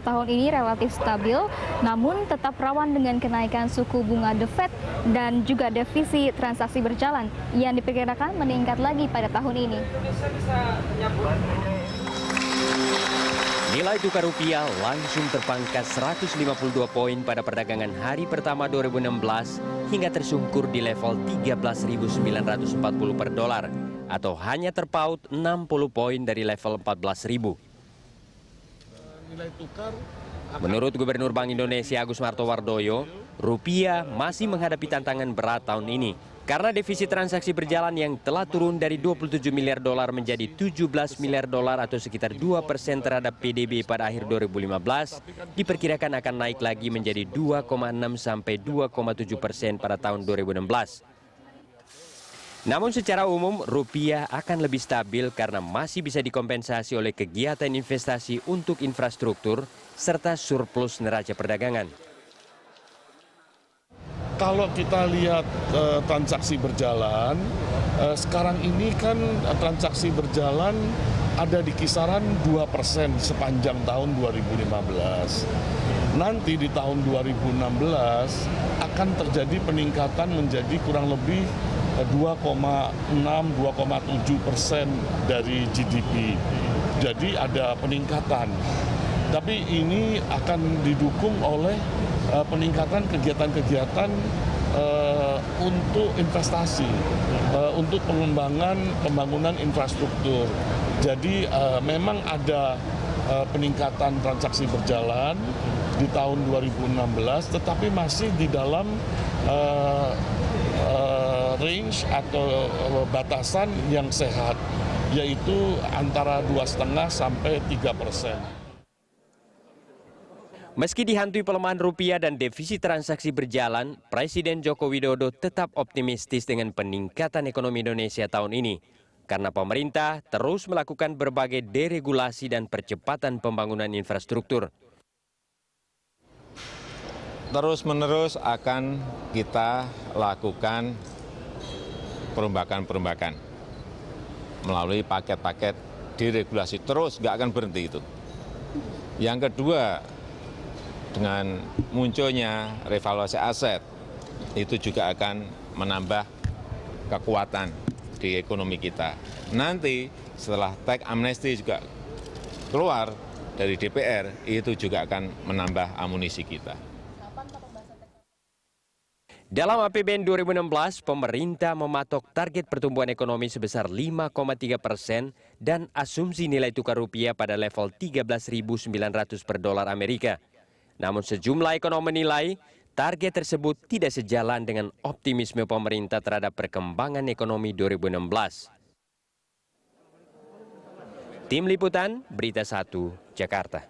tahun ini relatif stabil, namun tetap rawan dengan kenaikan suku bunga The Fed dan juga defisit transaksi berjalan yang diperkirakan meningkat lagi pada tahun ini. Nilai tukar rupiah langsung terpangkas 152 poin pada perdagangan hari pertama 2016 hingga tersungkur di level 13.940 per dolar atau hanya terpaut 60 poin dari level 14.000. Menurut Gubernur Bank Indonesia Agus Martowardoyo, rupiah masih menghadapi tantangan berat tahun ini karena defisit transaksi berjalan yang telah turun dari 27 miliar dolar menjadi 17 miliar dolar atau sekitar 2% terhadap PDB pada akhir 2015 diperkirakan akan naik lagi menjadi 2,6 sampai 2,7% pada tahun 2016. Namun secara umum rupiah akan lebih stabil karena masih bisa dikompensasi oleh kegiatan investasi untuk infrastruktur serta surplus neraca perdagangan. Kalau kita lihat transaksi berjalan, sekarang ini kan transaksi berjalan ada di kisaran 2% sepanjang tahun 2015. Nanti di tahun 2016 akan terjadi peningkatan menjadi kurang lebih 2,6-2,7% dari GDP. Jadi ada peningkatan. Tapi ini akan didukung oleh peningkatan kegiatan-kegiatan untuk investasi, untuk pembangunan infrastruktur. Jadi memang ada peningkatan transaksi berjalan di tahun 2016, tetapi masih di dalam range atau batasan yang sehat, yaitu antara 2,5 sampai 3%. Meski dihantui pelemahan rupiah dan defisit transaksi berjalan, Presiden Joko Widodo tetap optimistis dengan peningkatan ekonomi Indonesia tahun ini. Karena pemerintah terus melakukan berbagai deregulasi dan percepatan pembangunan infrastruktur. Terus-menerus akan kita lakukan perombakan-perombakan melalui paket-paket deregulasi, terus nggak akan berhenti itu. Yang kedua, dengan munculnya revaluasi aset, itu juga akan menambah kekuatan di ekonomi kita. Nanti setelah tax amnesty juga keluar dari DPR, itu juga akan menambah amunisi kita. Dalam APBN 2016, pemerintah mematok target pertumbuhan ekonomi sebesar 5,3% dan asumsi nilai tukar rupiah pada level 13.900 per dolar Amerika. Namun sejumlah ekonom menilai target tersebut tidak sejalan dengan optimisme pemerintah terhadap perkembangan ekonomi 2016. Tim Liputan, Berita 1, Jakarta.